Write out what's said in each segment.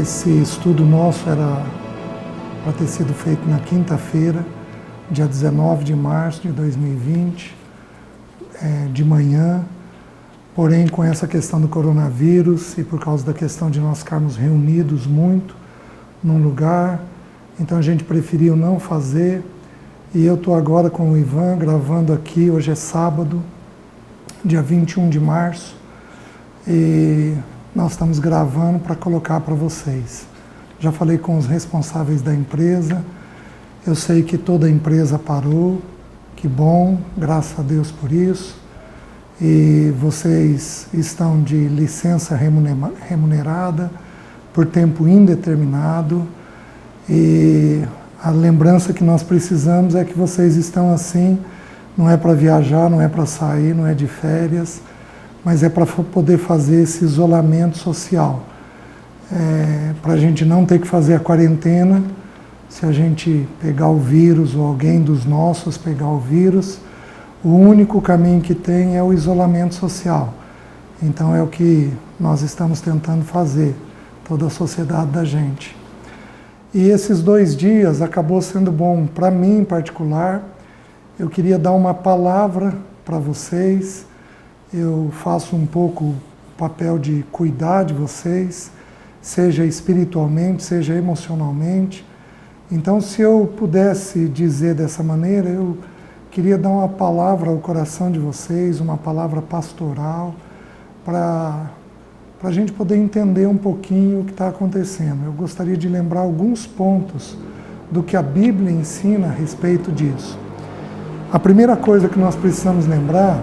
Esse estudo nosso era para ter sido feito na quinta-feira, dia 19 de março de 2020, de manhã. Porém, com essa questão do coronavírus e por causa da questão de nós ficarmos reunidos muito num lugar, então a gente preferiu não fazer. E eu estou agora com o Ivan gravando aqui, hoje é sábado, dia 21 de março, e nós estamos gravando para colocar para vocês. Já falei com os responsáveis da empresa, eu sei que toda a empresa parou, que bom, graças a Deus por isso. E vocês estão de licença remunerada por tempo indeterminado. E a lembrança que nós precisamos é que vocês estão assim, não é para viajar, não é para sair, não é de férias, mas é para poder fazer esse isolamento social. Para a gente não ter que fazer a quarentena, se a gente pegar o vírus ou alguém dos nossos pegar o vírus, o único caminho que tem é o isolamento social. Então é o que nós estamos tentando fazer, toda a sociedade da gente. E esses 2 dias acabou sendo bom para mim em particular. Eu queria dar uma palavra para vocês. Eu faço um pouco o papel de cuidar de vocês, seja espiritualmente, seja emocionalmente. Então, se eu pudesse dizer dessa maneira, eu queria dar uma palavra ao coração de vocês, uma palavra pastoral, para a gente poder entender um pouquinho o que está acontecendo. Eu gostaria de lembrar alguns pontos do que a Bíblia ensina a respeito disso. A primeira coisa que nós precisamos lembrar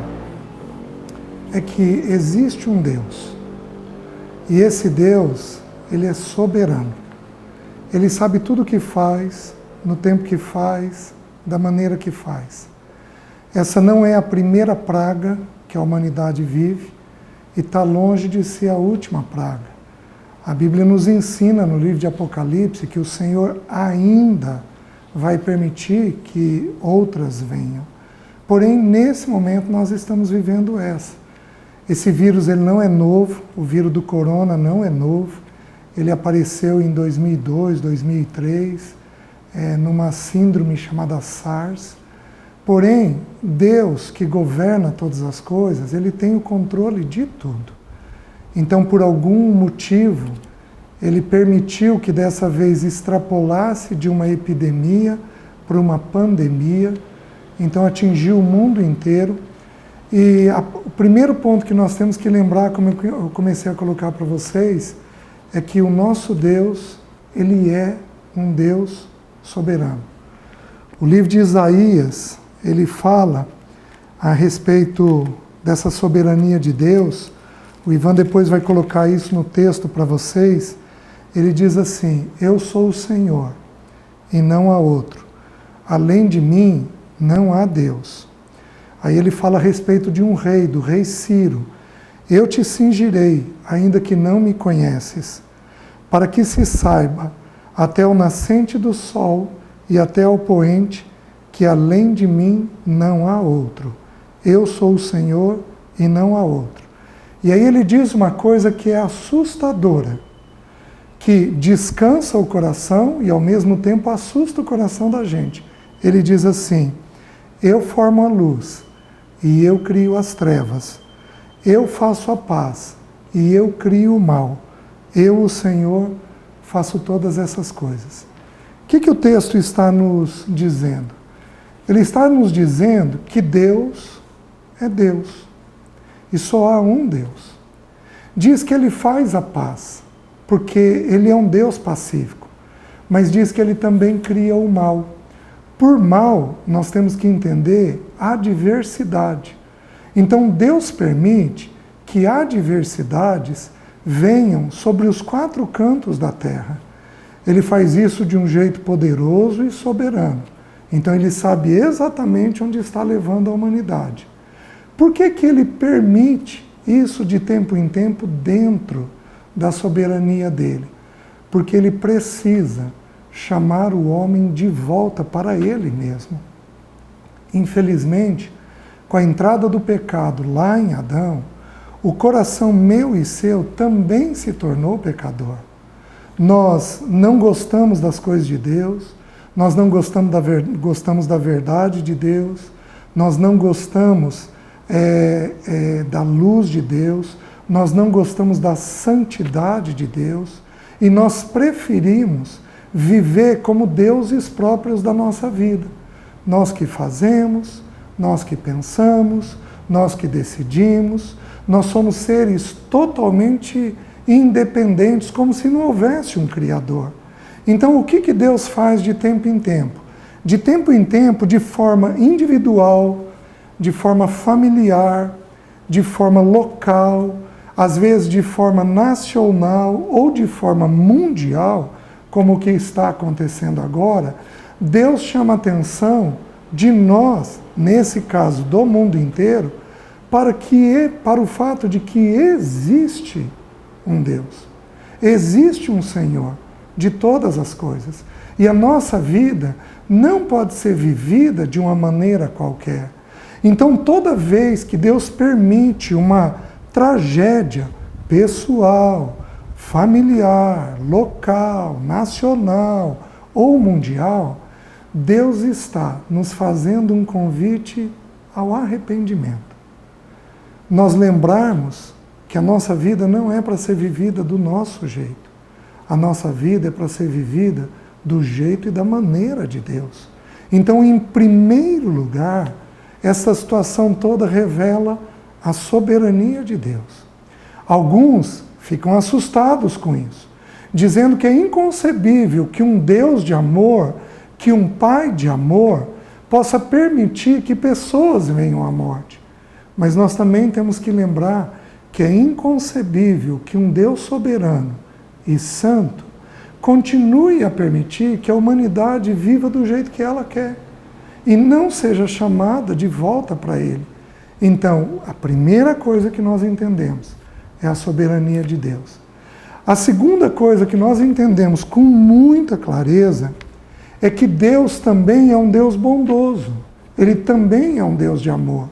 é que existe um Deus. E esse Deus, ele é soberano. Ele sabe tudo o que faz, no tempo que faz, da maneira que faz. Essa não é a primeira praga que a humanidade vive e está longe de ser a última praga. A Bíblia nos ensina no livro de Apocalipse que o Senhor ainda vai permitir que outras venham. Porém, nesse momento nós estamos vivendo essa. Esse vírus ele não é novo, o vírus do corona não é novo. Ele apareceu em 2002, 2003, numa síndrome chamada SARS. Porém, Deus, que governa todas as coisas, ele tem o controle de tudo. Então, por algum motivo, ele permitiu que dessa vez extrapolasse de uma epidemia para uma pandemia. Então, atingiu o mundo inteiro. E o primeiro ponto que nós temos que lembrar, como eu comecei a colocar para vocês, é que o nosso Deus, ele é um Deus soberano. O livro de Isaías, ele fala a respeito dessa soberania de Deus. O Ivan depois vai colocar isso no texto para vocês. Ele diz assim: eu sou o Senhor e não há outro. Além de mim não há Deus. Aí ele fala a respeito de um rei, do rei Ciro. Eu te cingirei, ainda que não me conheces, para que se saiba até o nascente do sol e até ao poente, que além de mim não há outro. Eu sou o Senhor e não há outro. E aí ele diz uma coisa que é assustadora, que descansa o coração e ao mesmo tempo assusta o coração da gente. Ele diz assim: eu formo a luz e eu crio as trevas. Eu faço a paz e eu crio o mal. Eu, o Senhor, faço todas essas coisas. O que o texto está nos dizendo? Ele está nos dizendo que Deus é Deus. E só há um Deus. Diz que ele faz a paz, porque ele é um Deus pacífico. Mas diz que ele também cria o mal. Por mal, nós temos que entender a adversidade. Então Deus permite que adversidades venham sobre os 4 cantos da terra. Ele faz isso de um jeito poderoso e soberano. Então ele sabe exatamente onde está levando a humanidade. Por que ele permite isso de tempo em tempo dentro da soberania dele? Porque ele precisa chamar o homem de volta para ele mesmo. Infelizmente, com a entrada do pecado lá em Adão, o coração meu e seu também se tornou pecador. nós não gostamos das coisas de Deus, nós não gostamos da verdade de Deus, nós não gostamos da luz de Deus, nós não gostamos da santidade de Deus e nós preferimos viver como deuses próprios da nossa vida. Nós que fazemos, nós que pensamos, nós que decidimos, nós somos seres totalmente independentes, como se não houvesse um Criador. Então, o que Deus faz de tempo em tempo? De tempo em tempo, de forma individual, de forma familiar, de forma local, às vezes de forma nacional ou de forma mundial, como o que está acontecendo agora, Deus chama a atenção de nós, nesse caso do mundo inteiro, para o fato de que existe um Deus, existe um Senhor de todas as coisas. E a nossa vida não pode ser vivida de uma maneira qualquer. Então, toda vez que Deus permite uma tragédia pessoal, familiar, local, nacional ou mundial, Deus está nos fazendo um convite ao arrependimento. Nós lembrarmos que a nossa vida não é para ser vivida do nosso jeito. A nossa vida é para ser vivida do jeito e da maneira de Deus. Então, em primeiro lugar, essa situação toda revela a soberania de Deus. Alguns ficam assustados com isso, dizendo que é inconcebível que um Deus de amor, que um Pai de amor, possa permitir que pessoas venham à morte. Mas nós também temos que lembrar que é inconcebível que um Deus soberano e santo continue a permitir que a humanidade viva do jeito que ela quer e não seja chamada de volta para Ele. Então, a primeira coisa que nós entendemos é a soberania de Deus. A segunda coisa que nós entendemos com muita clareza é que Deus também é um Deus bondoso. Ele também é um Deus de amor.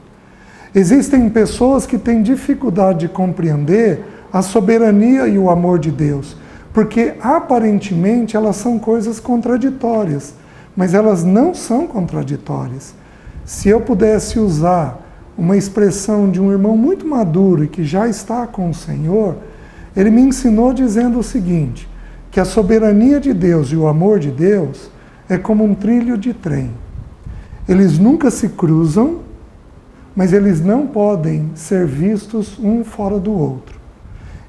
Existem pessoas que têm dificuldade de compreender a soberania e o amor de Deus, porque aparentemente elas são coisas contraditórias, mas elas não são contraditórias. Se eu pudesse usar uma expressão de um irmão muito maduro e que já está com o Senhor, ele me ensinou dizendo o seguinte, que a soberania de Deus e o amor de Deus é como um trilho de trem. Eles nunca se cruzam, mas eles não podem ser vistos um fora do outro.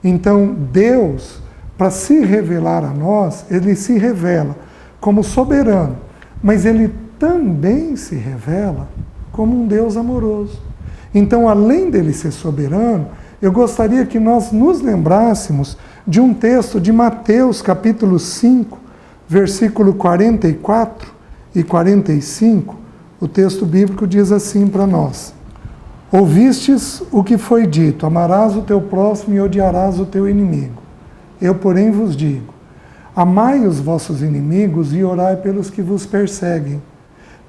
Então, Deus, para se revelar a nós, Ele se revela como soberano, mas Ele também se revela como um Deus amoroso. Então, além dele ser soberano, eu gostaria que nós nos lembrássemos de um texto de Mateus, capítulo 5, versículo 44 e 45. O texto bíblico diz assim para nós: Ouvistes o que foi dito, amarás o teu próximo e odiarás o teu inimigo. Eu, porém, vos digo, amai os vossos inimigos e orai pelos que vos perseguem,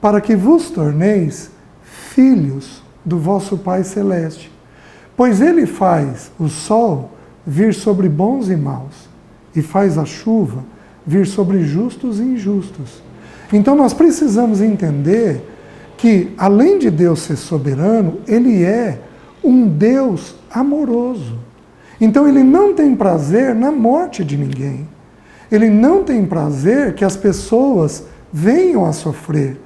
para que vos torneis filhos do vosso Pai Celeste. Pois Ele faz o sol vir sobre bons e maus, e faz a chuva vir sobre justos e injustos. Então nós precisamos entender que, além de Deus ser soberano, Ele é um Deus amoroso. Então Ele não tem prazer na morte de ninguém. Ele não tem prazer que as pessoas venham a sofrer.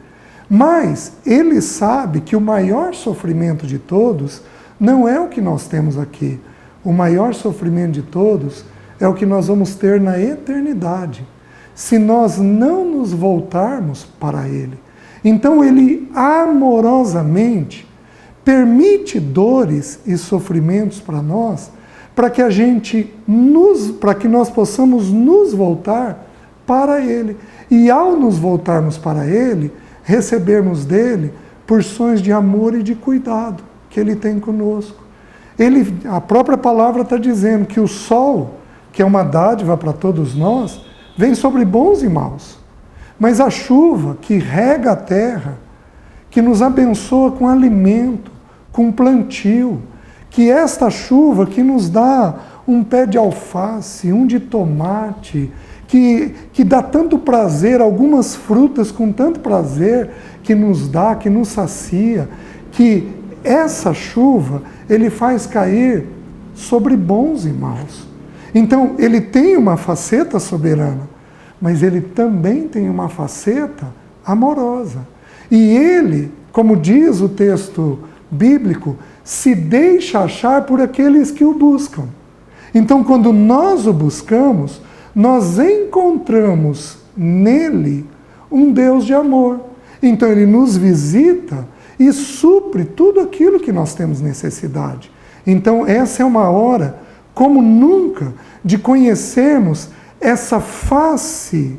Mas Ele sabe que o maior sofrimento de todos não é o que nós temos aqui. O maior sofrimento de todos é o que nós vamos ter na eternidade, se nós não nos voltarmos para Ele. Então Ele amorosamente permite dores e sofrimentos para nós, para que nós possamos nos voltar para Ele. E ao nos voltarmos para Ele, recebermos dele porções de amor e de cuidado que Ele tem conosco. A própria palavra está dizendo que o sol, que é uma dádiva para todos nós, vem sobre bons e maus. Mas a chuva que rega a terra, que nos abençoa com alimento, com plantio, que esta chuva que nos dá um pé de alface, um de tomate, que dá tanto prazer, algumas frutas com tanto prazer, que nos dá, que nos sacia, que essa chuva ele faz cair sobre bons e maus. Então, ele tem uma faceta soberana, mas ele também tem uma faceta amorosa. E ele, como diz o texto bíblico, se deixa achar por aqueles que o buscam. Então, quando nós o buscamos, nós encontramos nele um Deus de amor. Então, ele nos visita e supre tudo aquilo que nós temos necessidade. Então, essa é uma hora, como nunca, de conhecermos essa face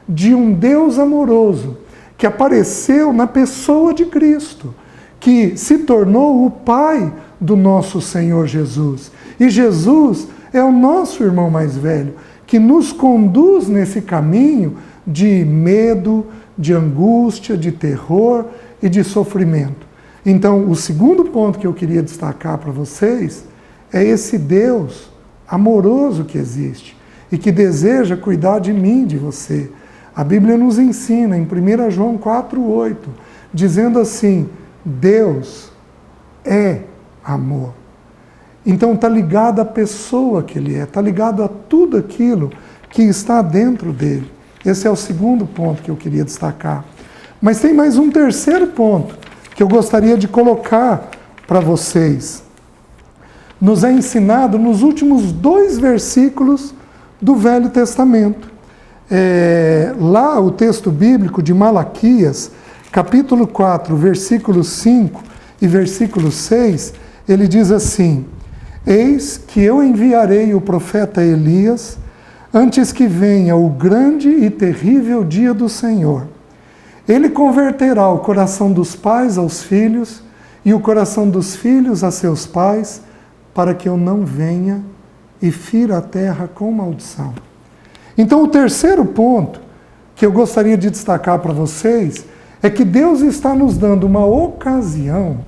de um Deus amoroso que apareceu na pessoa de Cristo, que se tornou o Pai do nosso Senhor Jesus. E Jesus é o nosso irmão mais velho, que nos conduz nesse caminho de medo, de angústia, de terror e de sofrimento. Então, o segundo ponto que eu queria destacar para vocês é esse Deus amoroso que existe e que deseja cuidar de mim, de você. A Bíblia nos ensina em 1 João 4,8, dizendo assim: Deus é amor. Então está ligado à pessoa que Ele é, está ligado a tudo aquilo que está dentro dele. Esse é o segundo ponto que eu queria destacar. Mas tem mais um terceiro ponto que eu gostaria de colocar para vocês. Nos é ensinado nos últimos 2 versículos do Velho Testamento. Lá o texto bíblico de Malaquias, capítulo 4, versículo 5 e versículo 6, ele diz assim: Eis que eu enviarei o profeta Elias antes que venha o grande e terrível dia do Senhor. Ele converterá o coração dos pais aos filhos e o coração dos filhos a seus pais, para que eu não venha e fira a terra com maldição. Então, o terceiro ponto que eu gostaria de destacar para vocês é que Deus está nos dando uma ocasião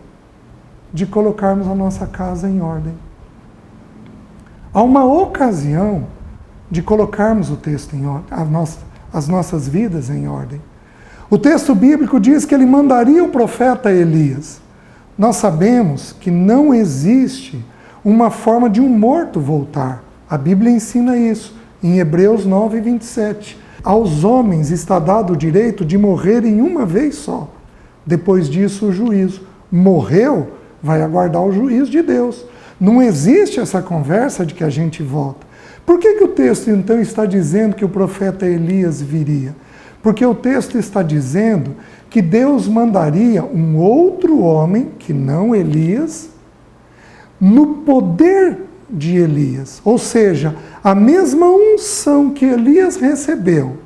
de colocarmos a nossa casa em ordem. Há uma ocasião de colocarmos o texto em ordem, as nossas vidas em ordem. O texto bíblico diz que ele mandaria o profeta Elias. Nós sabemos que não existe uma forma de um morto voltar. A Bíblia ensina isso, em Hebreus 9, 27. Aos homens está dado o direito de morrerem uma vez só. Depois disso, o juízo. Morreu, vai aguardar o juízo de Deus. Não existe essa conversa de que a gente volta. Por que o texto, então, está dizendo que o profeta Elias viria? Porque o texto está dizendo que Deus mandaria um outro homem, que não Elias, no poder de Elias. Ou seja, a mesma unção que Elias recebeu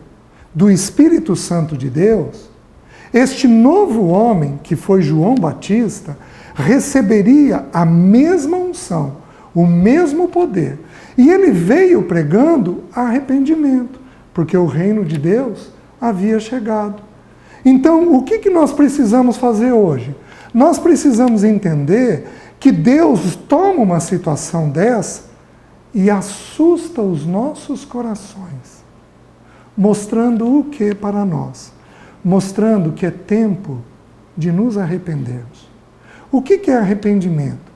do Espírito Santo de Deus, este novo homem, que foi João Batista, receberia a mesma unção, o mesmo poder. E ele veio pregando arrependimento, porque o reino de Deus havia chegado. Então, o que nós precisamos fazer hoje? Nós precisamos entender que Deus toma uma situação dessa e assusta os nossos corações, mostrando o que para nós? Mostrando que é tempo de nos arrependermos. O que é arrependimento?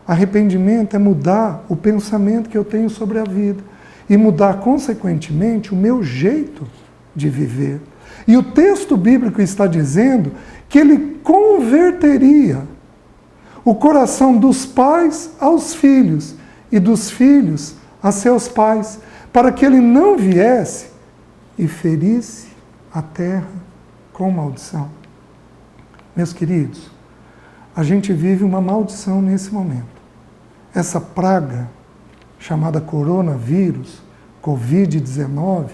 Arrependimento é mudar o pensamento que eu tenho sobre a vida e mudar, consequentemente, o meu jeito de viver. E o texto bíblico está dizendo que ele converteria o coração dos pais aos filhos e dos filhos a seus pais, para que ele não viesse e ferisse a terra com maldição. Meus queridos, a gente vive uma maldição nesse momento. Essa praga chamada coronavírus, Covid-19,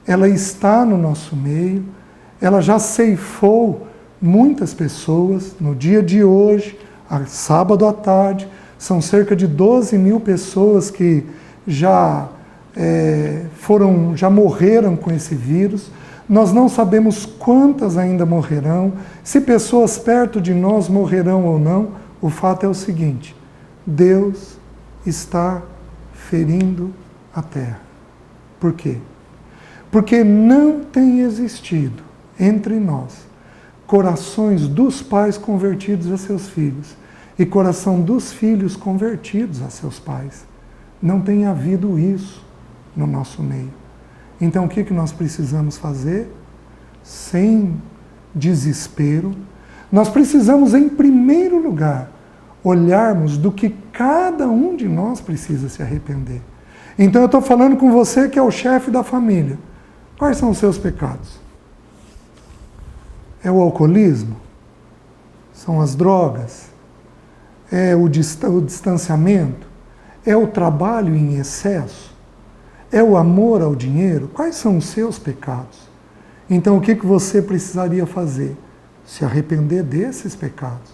ela está no nosso meio, ela já ceifou muitas pessoas. No dia de hoje, sábado à tarde, são cerca de 12 mil pessoas que já morreram com esse vírus. Nós não sabemos quantas ainda morrerão, se pessoas perto de nós morrerão ou não. O fato é o seguinte: Deus está ferindo a terra. Por quê? Porque não tem existido entre nós corações dos pais convertidos a seus filhos e coração dos filhos convertidos a seus pais. Não tem havido isso no nosso meio. Então o que nós precisamos fazer? Sem desespero, nós precisamos, em primeiro lugar, olharmos do que cada um de nós precisa se arrepender. Então eu estou falando com você que é o chefe da família. Quais são os seus pecados? É o alcoolismo? São as drogas? É o distanciamento? É o trabalho em excesso? É o amor ao dinheiro? Quais são os seus pecados? Então o que você precisaria fazer? Se arrepender desses pecados.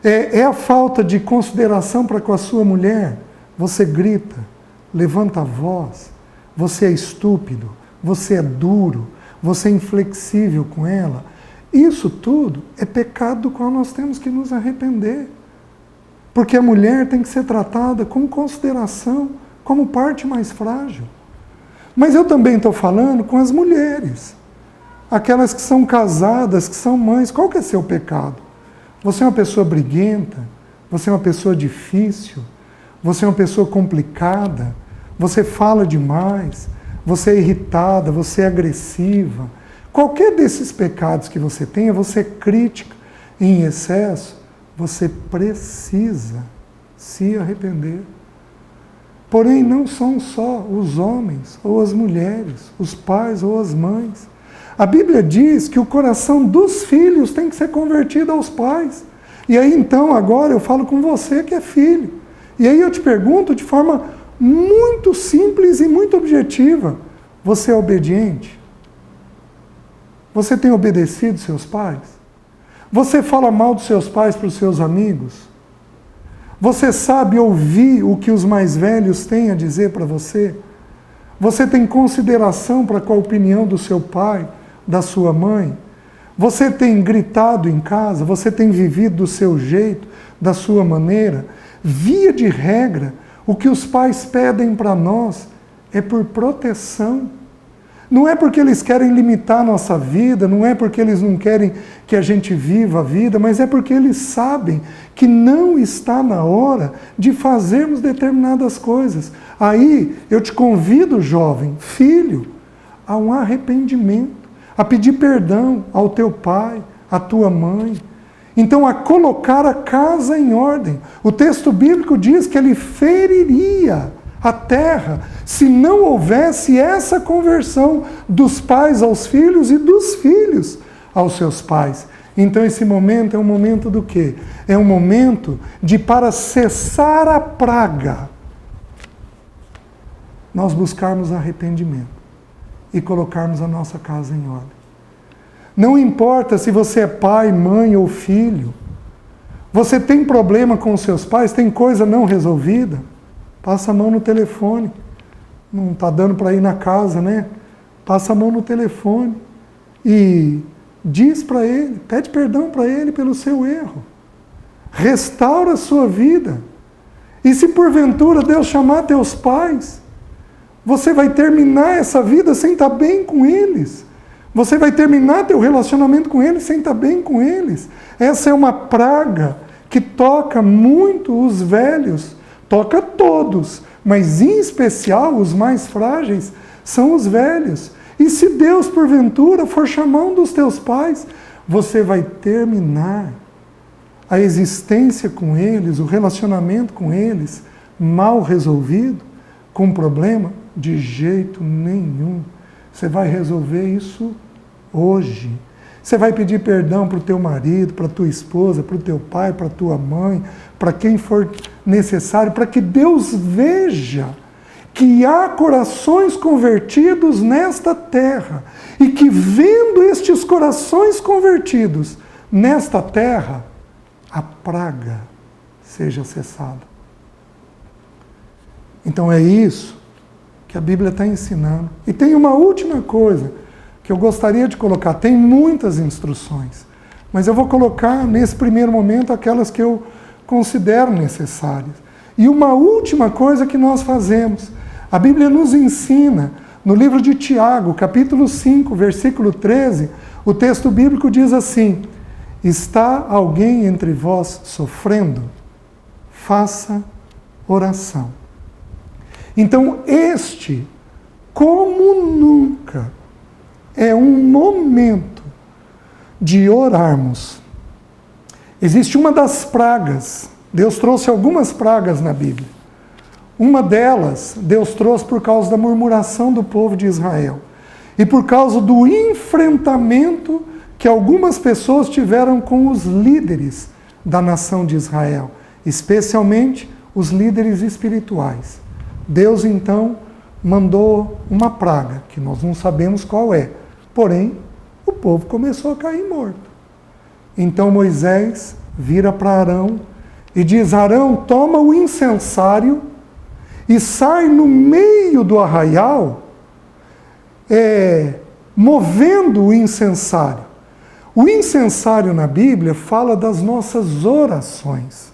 É a falta de consideração para com a sua mulher? Você grita, levanta a voz, você é estúpido, você é duro, você é inflexível com ela. Isso tudo é pecado do qual nós temos que nos arrepender. Porque a mulher tem que ser tratada com consideração, como parte mais frágil. Mas eu também estou falando com as mulheres. Aquelas que são casadas, que são mães. Qual que é seu pecado? Você é uma pessoa briguenta? Você é uma pessoa difícil? Você é uma pessoa complicada? Você fala demais? Você é irritada? Você é agressiva? Qualquer desses pecados que você tenha, você é crítica em excesso, você precisa se arrepender. Porém, não são só os homens ou as mulheres, os pais ou as mães. A Bíblia diz que o coração dos filhos tem que ser convertido aos pais. E aí, então, agora eu falo com você que é filho. E aí eu te pergunto de forma muito simples e muito objetiva. Você é obediente? Você tem obedecido seus pais? Você fala mal dos seus pais para os seus amigos? Você sabe ouvir o que os mais velhos têm a dizer para você? Você tem consideração para com a opinião do seu pai, da sua mãe? Você tem gritado em casa? Você tem vivido do seu jeito, da sua maneira? Via de regra, o que os pais pedem para nós é por proteção. Não é porque eles querem limitar a nossa vida, não é porque eles não querem que a gente viva a vida, mas é porque eles sabem que não está na hora de fazermos determinadas coisas. Aí eu te convido, jovem, filho, a um arrependimento, a pedir perdão ao teu pai, à tua mãe. Então, a colocar a casa em ordem. O texto bíblico diz que ele feriria a terra se não houvesse essa conversão dos pais aos filhos e dos filhos aos seus pais. Então esse momento é um momento do quê? É um momento de, para cessar a praga, nós buscarmos arrependimento e colocarmos a nossa casa em ordem. Não importa se você é pai, mãe ou filho, você tem problema com os seus pais, tem coisa não resolvida, passa a mão no telefone. Não está dando para ir na casa, né? Passa a mão no telefone e diz para ele, pede perdão para ele pelo seu erro. Restaura a sua vida. E se porventura Deus chamar teus pais, você vai terminar essa vida sem estar bem com eles. Você vai terminar teu relacionamento com eles sem estar bem com eles. Essa é uma praga que toca muito os velhos, toca todos, mas em especial os mais frágeis são os velhos. E se Deus, porventura, for chamar um dos teus pais, você vai terminar a existência com eles, o relacionamento com eles, mal resolvido, com problema? De jeito nenhum. Você vai resolver isso hoje. Você vai pedir perdão para o teu marido, para a tua esposa, para o teu pai, para a tua mãe, para quem for necessário, para que Deus veja que há corações convertidos nesta terra e que, vendo estes corações convertidos nesta terra, a praga seja cessada. Então é isso que a Bíblia está ensinando. E tem uma última coisa que eu gostaria de colocar. Tem muitas instruções, mas eu vou colocar nesse primeiro momento aquelas que eu considero necessárias. E uma última coisa que nós fazemos. A Bíblia nos ensina No livro de Tiago, capítulo 5, versículo 13, o texto bíblico diz assim: está alguém entre vós sofrendo? Faça oração. Então, como nunca, é um momento de orarmos. Existe uma das pragas, Deus trouxe algumas pragas na Bíblia. Uma delas, Deus trouxe por causa da murmuração do povo de Israel e por causa do enfrentamento que algumas pessoas tiveram com os líderes da nação de Israel, especialmente os líderes espirituais. Deus, então, mandou uma praga, que nós não sabemos qual é, porém, o povo começou a cair morto. Então Moisés vira para Arão e diz: Arão, toma o incensário e sai no meio do arraial, movendo o incensário. O incensário na Bíblia fala das nossas orações.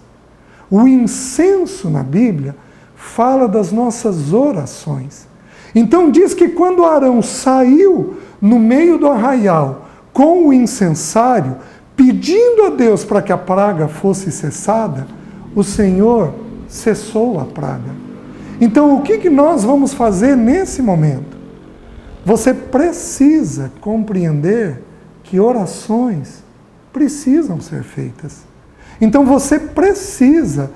O incenso na Bíblia fala das nossas orações. Então diz que quando Arão saiu no meio do arraial com o incensário, pedindo a Deus para que a praga fosse cessada, o Senhor cessou a praga. Então o que nós vamos fazer nesse momento? Você precisa compreender que orações precisam ser feitas. Então você precisa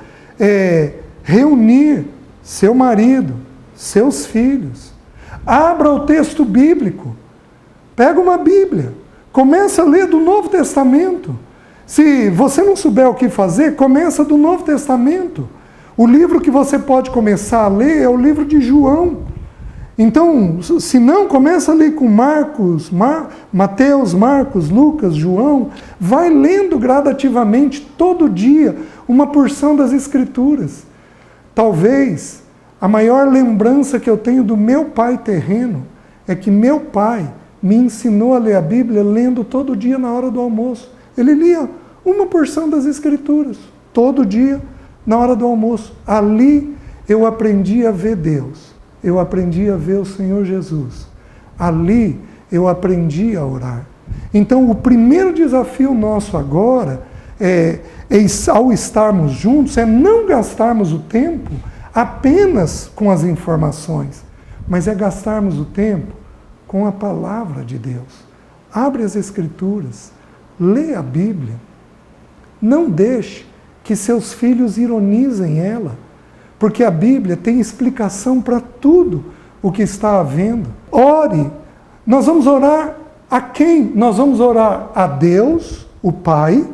reunir seu marido, seus filhos. Abra o texto bíblico. Pega uma Bíblia. Começa a ler do Novo Testamento. Se você não souber o que fazer, começa do Novo Testamento. O livro que você pode começar a ler é o livro de João. Então, se não, começa a ler com Mateus, Marcos, Lucas, João. Vai lendo gradativamente, todo dia, uma porção das Escrituras. Talvez a maior lembrança que eu tenho do meu pai terreno é que meu pai me ensinou a ler a Bíblia lendo todo dia na hora do almoço. Ele lia uma porção das Escrituras, todo dia na hora do almoço. Ali eu aprendi a ver Deus. Eu aprendi a ver o Senhor Jesus. Ali eu aprendi a orar. Então, o primeiro desafio nosso agora, ao estarmos juntos, é não gastarmos o tempo apenas com as informações, mas é gastarmos o tempo com a palavra de Deus. Abre as Escrituras, lê a Bíblia. Não deixe que seus filhos ironizem ela, porque a Bíblia tem explicação para tudo o que está havendo. Ore. Nós vamos orar a quem? Nós vamos orar a Deus, o Pai.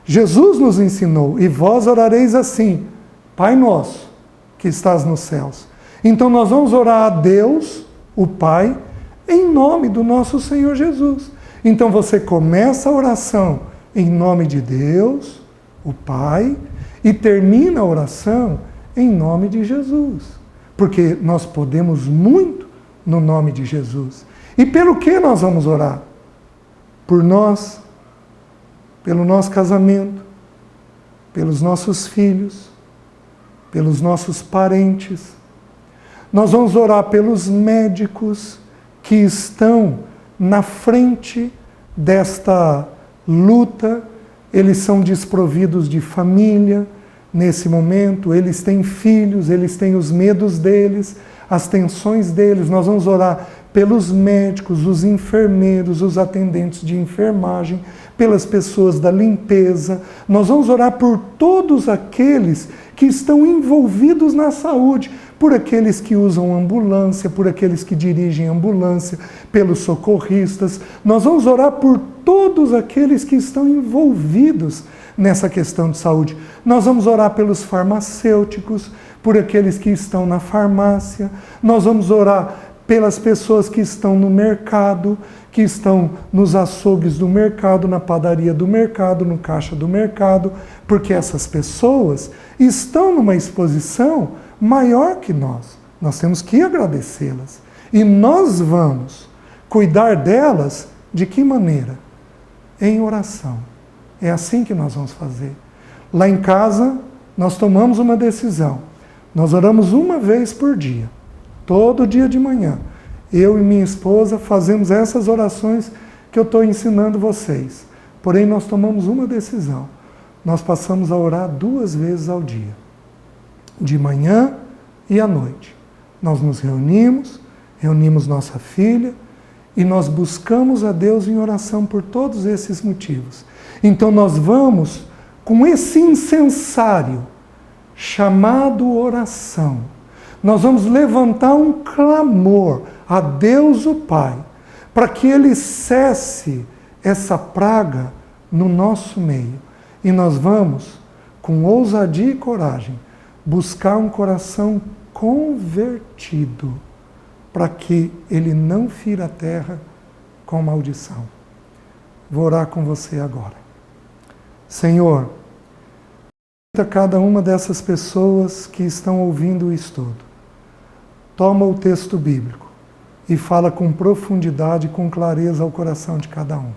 Jesus nos ensinou: e vós orareis assim: Pai nosso, que estás nos céus. Então nós vamos orar a Deus, o Pai, em nome do nosso Senhor Jesus. Então você começa a oração em nome de Deus, o Pai, e termina a oração em nome de Jesus. Porque nós podemos muito no nome de Jesus. E pelo que nós vamos orar? Por nós, pelo nosso casamento, pelos nossos filhos, pelos nossos parentes. Nós vamos orar pelos médicos que estão na frente desta luta. Eles são desprovidos de família nesse momento, eles têm filhos, eles têm os medos deles, as tensões deles. Nós vamos orar pelos médicos, os enfermeiros, os atendentes de enfermagem, pelas pessoas da limpeza. Nós vamos orar por todos aqueles que estão envolvidos na saúde, por aqueles que usam ambulância, por aqueles que dirigem ambulância, pelos socorristas. Nós vamos orar por todos aqueles que estão envolvidos nessa questão de saúde. Nós vamos orar pelos farmacêuticos, por aqueles que estão na farmácia. Nós vamos orar pelas pessoas que estão no mercado, que estão nos açougues do mercado, na padaria do mercado, no caixa do mercado, porque essas pessoas estão numa exposição maior que nós. Nós temos que agradecê-las. E nós vamos cuidar delas de que maneira? Em oração. É assim que nós vamos fazer. Lá em casa, nós tomamos uma decisão. Nós oramos uma vez por dia, todo dia de manhã. Eu e minha esposa fazemos essas orações que eu estou ensinando vocês. Porém, nós tomamos uma decisão. Nós passamos a orar 2 vezes ao dia, de manhã e à noite. Nós nos reunimos nossa filha e nós buscamos a Deus em oração por todos esses motivos. Então nós vamos com esse incensário chamado oração. Nós vamos levantar um clamor a Deus o Pai, para que Ele cesse essa praga no nosso meio. E nós vamos, com ousadia e coragem, buscar um coração convertido, para que ele não fira a terra com maldição. Vou orar com você agora. Senhor, cada uma dessas pessoas que estão ouvindo o estudo, toma o texto bíblico e fala com profundidade e com clareza ao coração de cada um.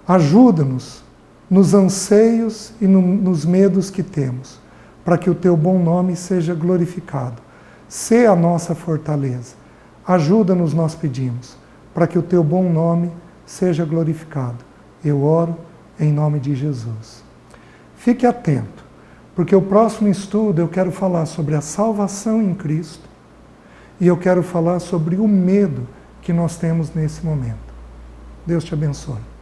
Ajuda-nos nos anseios e nos medos que temos, para que o Teu bom nome seja glorificado. Sê a nossa fortaleza. Ajuda-nos, nós pedimos, para que o Teu bom nome seja glorificado. Eu oro em nome de Jesus. Fique atento, porque o próximo estudo eu quero falar sobre a salvação em Cristo e eu quero falar sobre o medo que nós temos nesse momento. Deus te abençoe.